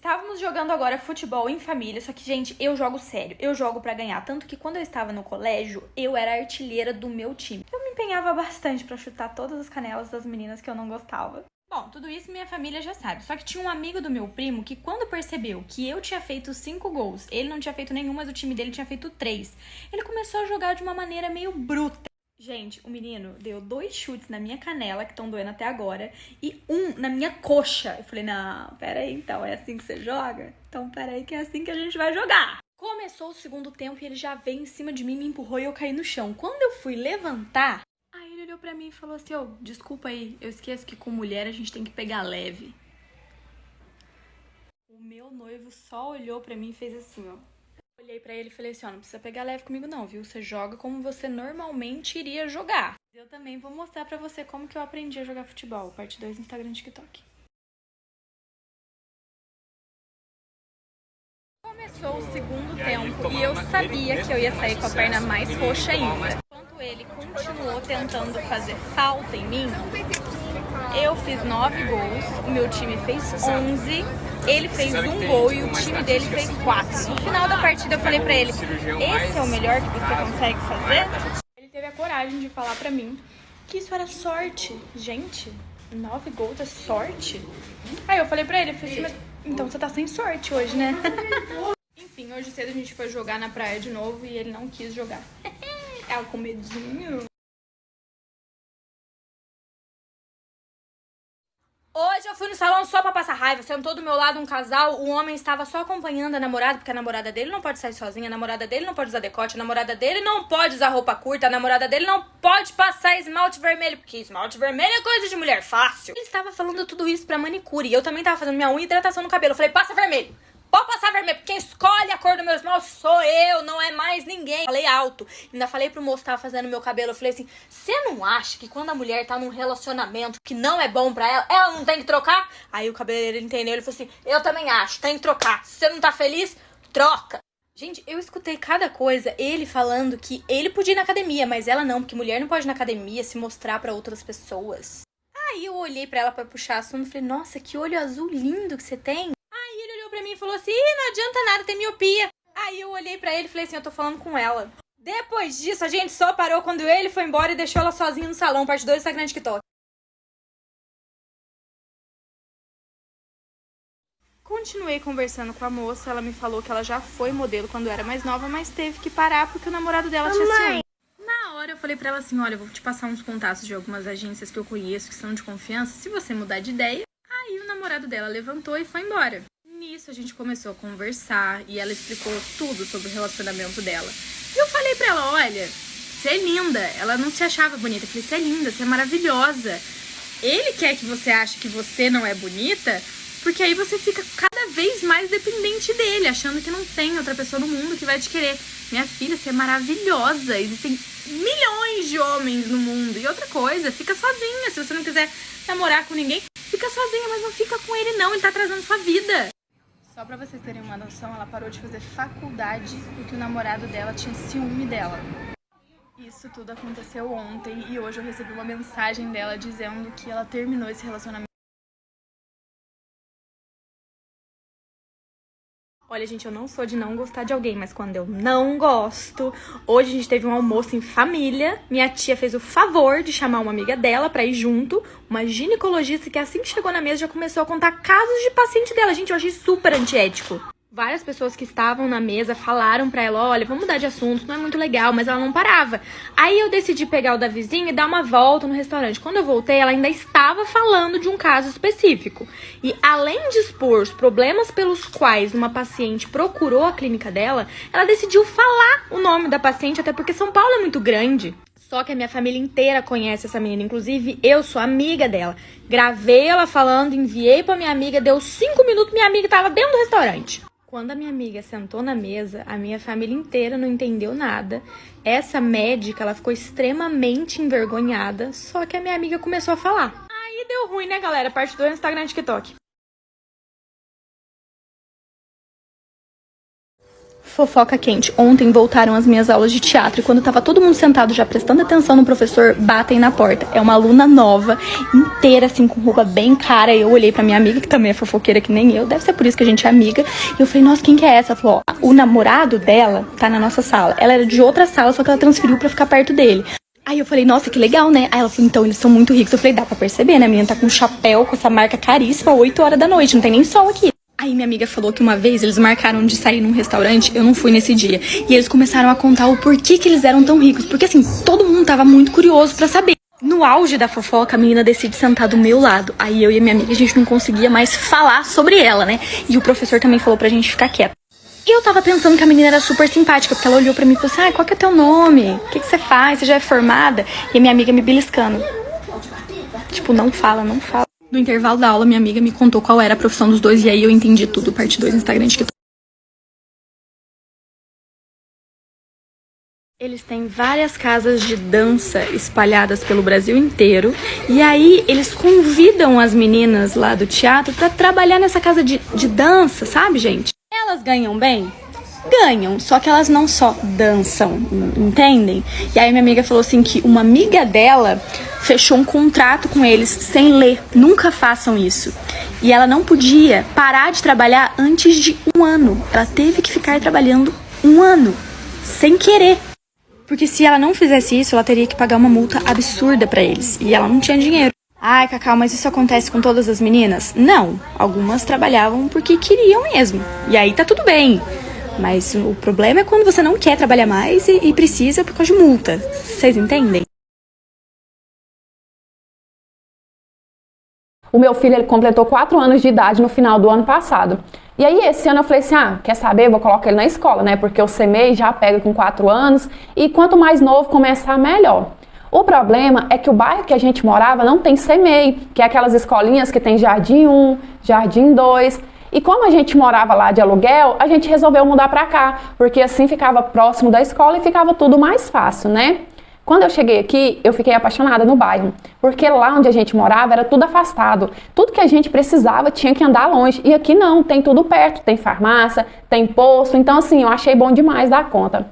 Estávamos jogando agora futebol em família, só que, gente, eu jogo sério, eu jogo pra ganhar. Tanto que quando eu estava no colégio, eu era a artilheira do meu time. Eu me empenhava bastante pra chutar todas as canelas das meninas que eu não gostava. Bom, tudo isso minha família já sabe. Só que tinha um amigo do meu primo que quando percebeu que eu tinha feito 5 gols, ele não tinha feito nenhum, mas o time dele tinha feito 3. Ele começou a jogar de uma maneira meio bruta. Gente, o menino deu 2 chutes na minha canela, que estão doendo até agora, e 1 na minha coxa. Eu falei, não, peraí, então, é assim que você joga? Então, peraí que é assim que a gente vai jogar. Começou o segundo tempo e ele já veio em cima de mim, me empurrou e eu caí no chão. Quando eu fui levantar, aí ele olhou pra mim e falou assim, ô, desculpa aí, eu esqueço que com mulher a gente tem que pegar leve. O meu noivo só olhou pra mim e fez assim, ó. Olhei pra ele e falei assim, ó, não precisa pegar leve comigo não, viu? Você joga como você normalmente iria jogar. Eu também vou mostrar pra você como que eu aprendi a jogar futebol. Parte 2, Instagram e TikTok. Começou o segundo tempo e eu sabia que eu ia sair com a perna mais roxa ainda. Enquanto ele continuou tentando fazer falta em mim, eu fiz 9 gols, o meu time fez 11, ele fez 1 gol e o time dele fez 4. No final da partida eu falei pra ele, esse é o melhor que você consegue fazer? Ele teve a coragem de falar pra mim que isso era sorte. Gente, 9 gols é sorte? Aí eu falei pra ele, eu falei assim, mas então você tá sem sorte hoje, né? Enfim, hoje cedo a gente foi jogar na praia de novo e ele não quis jogar. Ela com medinho. Hoje eu fui no salão só pra passar raiva, sentou do meu lado um casal, o homem estava só acompanhando a namorada, porque a namorada dele não pode sair sozinha, a namorada dele não pode usar decote, a namorada dele não pode usar roupa curta, a namorada dele não pode passar esmalte vermelho, porque esmalte vermelho é coisa de mulher fácil. Ele estava falando tudo isso pra manicure, e eu também tava fazendo minha unha e hidratação no cabelo, eu falei, passa vermelho. Pode passar vermelho, porque quem escolhe a cor do meu esmalte sou eu, não é mais ninguém. Falei alto, ainda falei pro moço que tava fazendo meu cabelo, eu falei assim, você não acha que quando a mulher tá num relacionamento que não é bom pra ela, ela não tem que trocar? Aí o cabeleireiro entendeu, ele falou assim, eu também acho, tem que trocar. Se você não tá feliz, troca. Gente, eu escutei cada coisa, ele falando que ele podia ir na academia, mas ela não, porque mulher não pode ir na academia se mostrar pra outras pessoas. Aí eu olhei pra ela pra puxar assunto e falei, nossa, que olho azul lindo que você tem. Aí ele olhou pra mim e falou assim, não adianta nada, tem miopia. Aí eu olhei pra ele e falei assim, eu tô falando com ela. Depois disso, a gente só parou quando ele foi embora e deixou ela sozinha no salão, parte 2 do Instagram e TikTok. Continuei conversando com a moça, ela me falou que ela já foi modelo quando era mais nova, mas teve que parar porque o namorado dela tinha ciúme. Na hora eu falei pra ela assim, olha, eu vou te passar uns contatos de algumas agências que eu conheço, que são de confiança, se você mudar de ideia. Aí o namorado dela levantou e foi embora. Nisso a gente começou a conversar e ela explicou tudo sobre o relacionamento dela. E eu falei pra ela, olha, você é linda. Ela não se achava bonita. Eu falei, você é linda, você é maravilhosa. Ele quer que você ache que você não é bonita, porque aí você fica cada vez mais dependente dele, achando que não tem outra pessoa no mundo que vai te querer. Minha filha, você é maravilhosa. Existem milhões de homens no mundo. E outra coisa, fica sozinha. Se você não quiser namorar com ninguém, fica sozinha, mas não fica com ele não. Ele tá atrasando sua vida. Só pra vocês terem uma noção, ela parou de fazer faculdade porque o namorado dela tinha ciúme dela. Isso tudo aconteceu ontem e hoje eu recebi uma mensagem dela dizendo que ela terminou esse relacionamento. Olha, gente, eu não sou de não gostar de alguém, mas quando eu não gosto... Hoje a gente teve um almoço em família. Minha tia fez o favor de chamar uma amiga dela pra ir junto. Uma ginecologista que assim que chegou na mesa já começou a contar casos de paciente dela. Gente, eu achei super antiético. Várias pessoas que estavam na mesa falaram pra ela, olha, vamos mudar de assunto, não é muito legal, mas ela não parava. Aí eu decidi pegar o da vizinha e dar uma volta no restaurante. Quando eu voltei, ela ainda estava falando de um caso específico. E além de expor os problemas pelos quais uma paciente procurou a clínica dela, ela decidiu falar o nome da paciente, até porque São Paulo é muito grande. Só que a minha família inteira conhece essa menina, inclusive eu sou amiga dela. Gravei ela falando, enviei pra minha amiga, deu 5 minutos, minha amiga tava dentro do restaurante. Quando a minha amiga sentou na mesa, a minha família inteira não entendeu nada. Essa médica, ela ficou extremamente envergonhada, só que a minha amiga começou a falar. Aí deu ruim, né, galera? Parte 2 no Instagram e TikTok. Fofoca quente. Ontem voltaram as minhas aulas de teatro e quando tava todo mundo sentado já prestando atenção no professor, batem na porta. É uma aluna nova, inteira assim, com roupa bem cara. E eu olhei pra minha amiga, que também é fofoqueira que nem eu, deve ser por isso que a gente é amiga. E eu falei, nossa, quem que é essa? Ela falou, ó, o namorado dela tá na nossa sala. Ela era de outra sala, só que ela transferiu pra ficar perto dele. Aí eu falei, nossa, que legal, né? Aí ela falou, então, eles são muito ricos. Eu falei, dá pra perceber, né? A menina tá com um chapéu, com essa marca caríssima, 8 horas da noite, não tem nem sol aqui. Aí minha amiga falou que uma vez eles marcaram de sair num restaurante, eu não fui nesse dia. E eles começaram a contar o porquê que eles eram tão ricos. Porque assim, todo mundo tava muito curioso pra saber. No auge da fofoca, a menina decide sentar do meu lado. Aí eu e a minha amiga, a gente não conseguia mais falar sobre ela, né? E o professor também falou pra gente ficar quieta. E eu tava pensando que a menina era super simpática, porque ela olhou pra mim e falou assim, qual que é teu nome? O que você faz? Você já é formada? E a minha amiga me beliscando. Tipo, não fala, não fala. No intervalo da aula, minha amiga me contou qual era a profissão dos dois, e aí eu entendi tudo. Parte 2, Instagram, TikTok. Eles têm várias casas de dança espalhadas pelo Brasil inteiro. E aí eles convidam as meninas lá do teatro pra trabalhar nessa casa de dança, sabe, gente? Elas ganham bem? Ganham, só que elas não só dançam, entendem? E aí minha amiga falou assim que uma amiga dela fechou um contrato com eles sem ler. Nunca façam isso. E ela não podia parar de trabalhar antes de 1 ano. Ela teve que ficar trabalhando 1 ano, sem querer. Porque se ela não fizesse isso, ela teria que pagar uma multa absurda pra eles. E ela não tinha dinheiro. Ai, Cacau, mas isso acontece com todas as meninas? Não. Algumas trabalhavam porque queriam mesmo. E aí tá tudo bem. Mas o problema é quando você não quer trabalhar mais e precisa por causa de multa. Vocês entendem? O meu filho, ele completou 4 anos de idade no final do ano passado. E aí, esse ano eu falei assim, quer saber? Vou colocar ele na escola, né? Porque o CMEI já pega com 4 anos e quanto mais novo começar, melhor. O problema é que o bairro que a gente morava não tem CMEI, que é aquelas escolinhas que tem Jardim 1, Jardim 2... E como a gente morava lá de aluguel, a gente resolveu mudar pra cá, porque assim ficava próximo da escola e ficava tudo mais fácil, né? Quando eu cheguei aqui, eu fiquei apaixonada no bairro, porque lá onde a gente morava era tudo afastado. Tudo que a gente precisava tinha que andar longe, e aqui não, tem tudo perto, tem farmácia, tem posto, então assim, eu achei bom demais dar conta.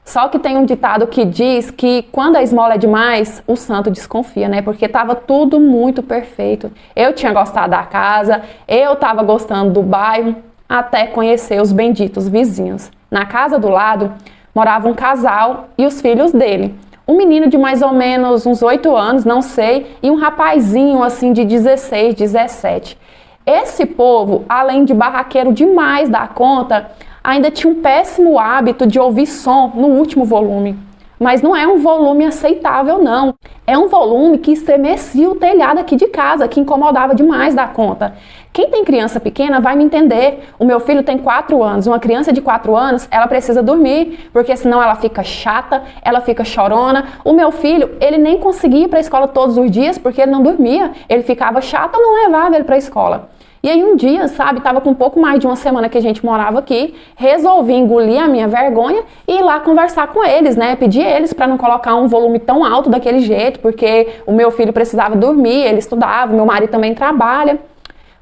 Só que tem um ditado que diz que quando a esmola é demais, o santo desconfia, né? Porque tava tudo muito perfeito. Eu tinha gostado da casa, eu tava gostando do bairro, até conhecer os benditos vizinhos. Na casa do lado, morava um casal e os filhos dele. Um menino de mais ou menos uns 8 anos, não sei, e um rapazinho assim de 16, 17. Esse povo, além de barraqueiro demais da conta, ainda tinha um péssimo hábito de ouvir som no último volume. Mas não é um volume aceitável, não. É um volume que estremecia o telhado aqui de casa, que incomodava demais da conta. Quem tem criança pequena vai me entender. O meu filho tem 4 anos. Uma criança de 4 anos, ela precisa dormir, porque senão ela fica chata, ela fica chorona. O meu filho, ele nem conseguia ir para a escola todos os dias, porque ele não dormia. Ele ficava chato, eu não levava ele para a escola. E aí um dia, sabe, tava com um pouco mais de 1 semana que a gente morava aqui, resolvi engolir a minha vergonha e ir lá conversar com eles, né, pedir eles para não colocar um volume tão alto daquele jeito, porque o meu filho precisava dormir, ele estudava, meu marido também trabalha.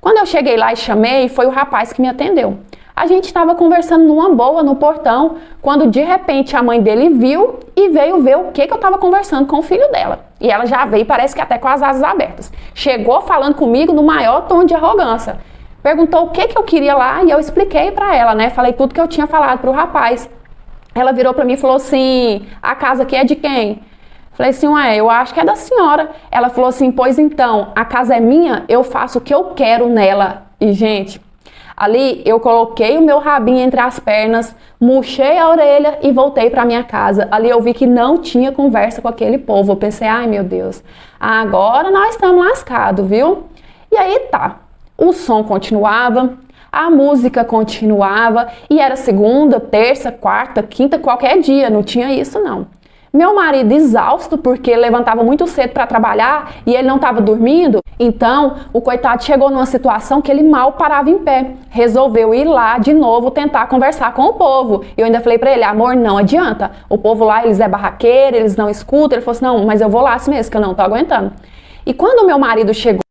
Quando eu cheguei lá e chamei, foi o rapaz que me atendeu. A gente estava conversando numa boa no portão, quando de repente a mãe dele viu e veio ver o que eu estava conversando com o filho dela. E ela já veio, parece que até com as asas abertas. Chegou falando comigo no maior tom de arrogância. Perguntou o que eu queria lá e eu expliquei para ela, né? Falei tudo que eu tinha falado pro rapaz. Ela virou para mim e falou assim, a casa aqui é de quem? Falei assim, ué, eu acho que é da senhora. Ela falou assim, pois então, a casa é minha, eu faço o que eu quero nela. E, gente, ali eu coloquei o meu rabinho entre as pernas, murchei a orelha e voltei para minha casa. Ali eu vi que não tinha conversa com aquele povo. Eu pensei, ai meu Deus, agora nós estamos lascados, viu? E aí tá, o som continuava, a música continuava e era segunda, terça, quarta, quinta, qualquer dia, não tinha isso não. Meu marido exausto porque levantava muito cedo para trabalhar e ele não estava dormindo, então o coitado chegou numa situação que ele mal parava em pé. Resolveu ir lá de novo tentar conversar com o povo. Eu ainda falei para ele, amor, não adianta. O povo lá, eles é barraqueiro, eles não escutam. Ele falou assim, não, mas eu vou lá assim mesmo, que eu não tô aguentando. E quando o meu marido chegou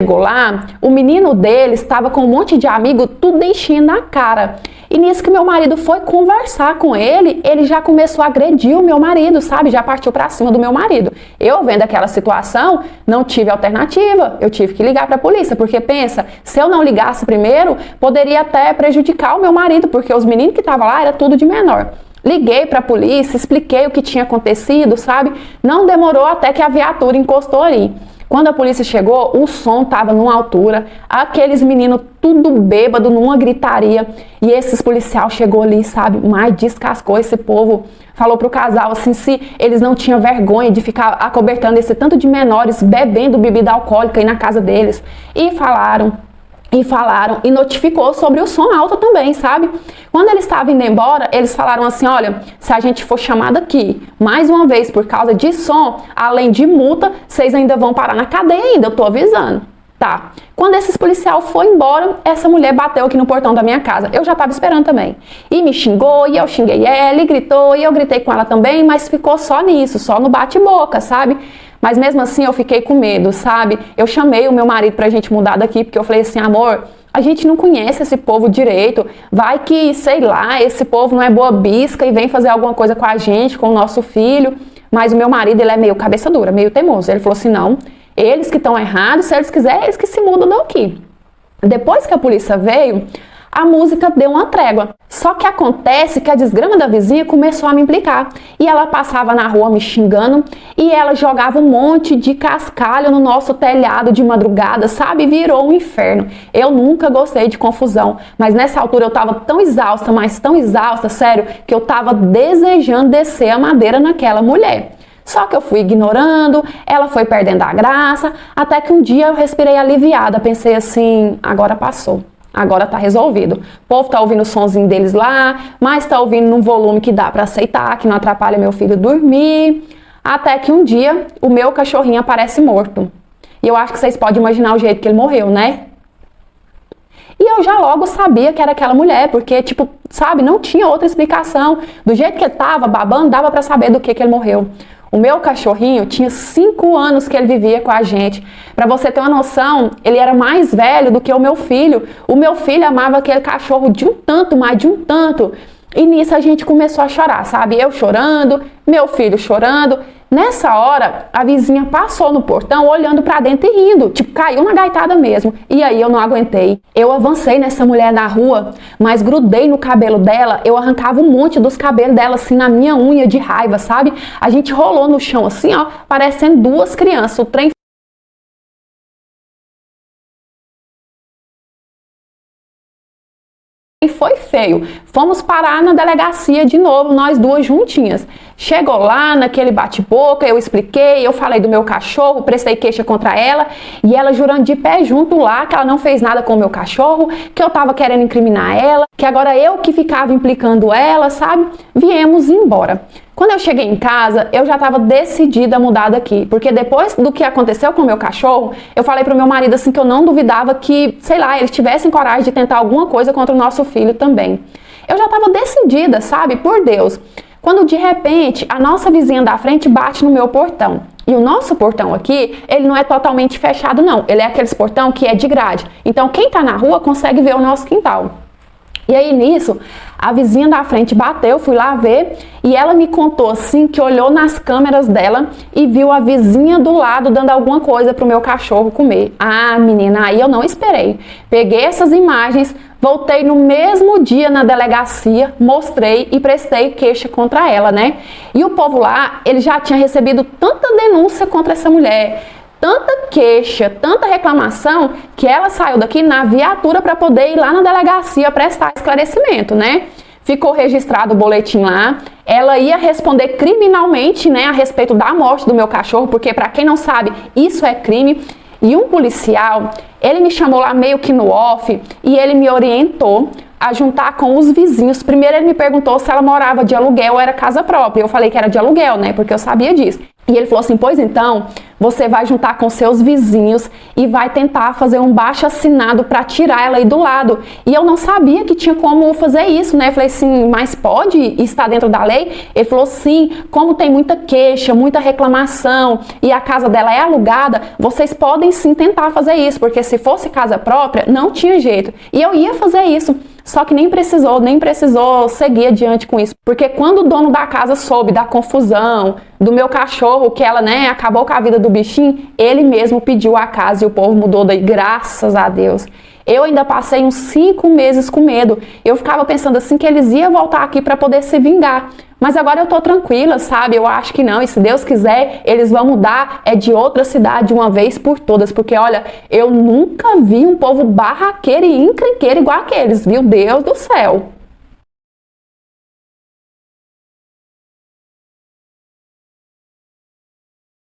Chegou lá, o menino dele estava com um monte de amigo, tudo enchendo a cara. E nisso que meu marido foi conversar com ele, ele já começou a agredir o meu marido, sabe? Já partiu pra cima do meu marido. Eu, vendo aquela situação, não tive alternativa. Eu tive que ligar pra polícia, porque pensa, se eu não ligasse primeiro, poderia até prejudicar o meu marido, porque os meninos que estavam lá era tudo de menor. Liguei pra polícia, expliquei o que tinha acontecido, sabe? Não demorou até que a viatura encostou ali. Quando a polícia chegou, o som estava numa altura, aqueles meninos tudo bêbado, numa gritaria, e esses policial chegou ali, sabe, mas descascou esse povo, falou pro casal assim, se eles não tinham vergonha de ficar acobertando esse tanto de menores bebendo bebida alcoólica aí na casa deles, e falaram e notificou sobre o som alto também, sabe? Quando eles estavam indo embora, eles falaram assim, olha, se a gente for chamado aqui mais uma vez por causa de som, além de multa, vocês ainda vão parar na cadeia ainda, eu tô avisando. Tá. Quando esses policial foi embora, essa mulher bateu aqui no portão da minha casa. Eu já tava esperando também. E me xingou, e eu xinguei ela, e gritou, e eu gritei com ela também, mas ficou só nisso, só no bate-boca, sabe? Mas mesmo assim eu fiquei com medo, sabe? Eu chamei o meu marido pra gente mudar daqui, porque eu falei assim, amor, a gente não conhece esse povo direito, vai que, sei lá, esse povo não é boa bisca e vem fazer alguma coisa com a gente, com o nosso filho. Mas o meu marido, ele é meio cabeça dura, meio teimoso. Ele falou assim, não, eles que estão errados, se eles quiserem, eles que se mudam daqui. Depois que a polícia veio, a música deu uma trégua. Só que acontece que a desgrama da vizinha começou a me implicar. E ela passava na rua me xingando e ela jogava um monte de cascalho no nosso telhado de madrugada, sabe? Virou um inferno. Eu nunca gostei de confusão, mas nessa altura eu tava tão exausta, mas tão exausta, sério, que eu tava desejando descer a madeira naquela mulher. Só que eu fui ignorando, ela foi perdendo a graça, até que um dia eu respirei aliviada, pensei assim, agora passou. Agora tá resolvido. O povo tá ouvindo o sonzinho deles lá, mas tá ouvindo num volume que dá pra aceitar, que não atrapalha meu filho dormir. Até que um dia o meu cachorrinho aparece morto. E eu acho que vocês podem imaginar o jeito que ele morreu, né? E eu já logo sabia que era aquela mulher, porque, tipo, sabe, não tinha outra explicação. Do jeito que ele tava babando, dava pra saber do que ele morreu. O meu cachorrinho tinha 5 anos que ele vivia com a gente. Pra você ter uma noção, ele era mais velho do que o meu filho. O meu filho amava aquele cachorro de um tanto, mais de um tanto. E nisso a gente começou a chorar, sabe? Eu chorando, meu filho chorando. Nessa hora, a vizinha passou no portão olhando pra dentro e rindo. Tipo, caiu na gaitada mesmo. E aí eu não aguentei. Eu avancei nessa mulher na rua, mas grudei no cabelo dela. Eu arrancava um monte dos cabelos dela, assim, na minha unha de raiva, sabe? A gente rolou no chão assim, ó, parecendo 2 crianças. O trem foi feio. Fomos parar na delegacia de novo, nós duas juntinhas. Chegou lá naquele bate-boca, eu expliquei, eu falei do meu cachorro, prestei queixa contra ela e ela jurando de pé junto lá que ela não fez nada com o meu cachorro, que eu tava querendo incriminar ela, que agora eu que ficava implicando ela, sabe? Viemos embora. Quando eu cheguei em casa, eu já estava decidida a mudar daqui, porque depois do que aconteceu com o meu cachorro, eu falei pro meu marido assim que eu não duvidava que, sei lá, eles tivessem coragem de tentar alguma coisa contra o nosso filho também. Eu já estava decidida, sabe? Por Deus. Quando de repente a nossa vizinha da frente bate no meu portão. E o nosso portão aqui, ele não é totalmente fechado não, ele é aqueles portão que é de grade. Então quem tá na rua consegue ver o nosso quintal. E aí nisso, a vizinha da frente bateu, fui lá ver e ela me contou assim que olhou nas câmeras dela e viu a vizinha do lado dando alguma coisa pro meu cachorro comer. Ah, menina, aí eu não esperei. Peguei essas imagens, voltei no mesmo dia na delegacia, mostrei e prestei queixa contra ela, né? E o povo lá, ele já tinha recebido tanta denúncia contra essa mulher, tanta queixa, tanta reclamação, que ela saiu daqui na viatura para poder ir lá na delegacia prestar esclarecimento, né? Ficou registrado o boletim lá, ela ia responder criminalmente, né, a respeito da morte do meu cachorro, porque para quem não sabe, isso é crime. E um policial, ele me chamou lá meio que no off e ele me orientou a juntar com os vizinhos. Primeiro ele me perguntou se ela morava de aluguel ou era casa própria. Eu falei que era de aluguel, né, porque eu sabia disso. E ele falou assim, pois então, você vai juntar com seus vizinhos e vai tentar fazer um baixo-assinado para tirar ela aí do lado. E eu não sabia que tinha como fazer isso, né? Eu falei assim, mas pode estar dentro da lei? Ele falou, sim, como tem muita queixa, muita reclamação e a casa dela é alugada, vocês podem sim tentar fazer isso, porque se fosse casa própria, não tinha jeito. E eu ia fazer isso. Só que nem precisou seguir adiante com isso. Porque quando o dono da casa soube da confusão, do meu cachorro, que ela, né, acabou com a vida do bichinho, ele mesmo pediu a casa e o povo mudou daí, graças a Deus. Eu ainda passei uns 5 meses com medo. Eu ficava pensando assim que eles iam voltar aqui para poder se vingar. Mas agora eu tô tranquila, sabe? Eu acho que não. E se Deus quiser, eles vão mudar de outra cidade de uma vez por todas. Porque, olha, eu nunca vi um povo barraqueiro e encrenqueiro igual aqueles, viu? Deus do céu.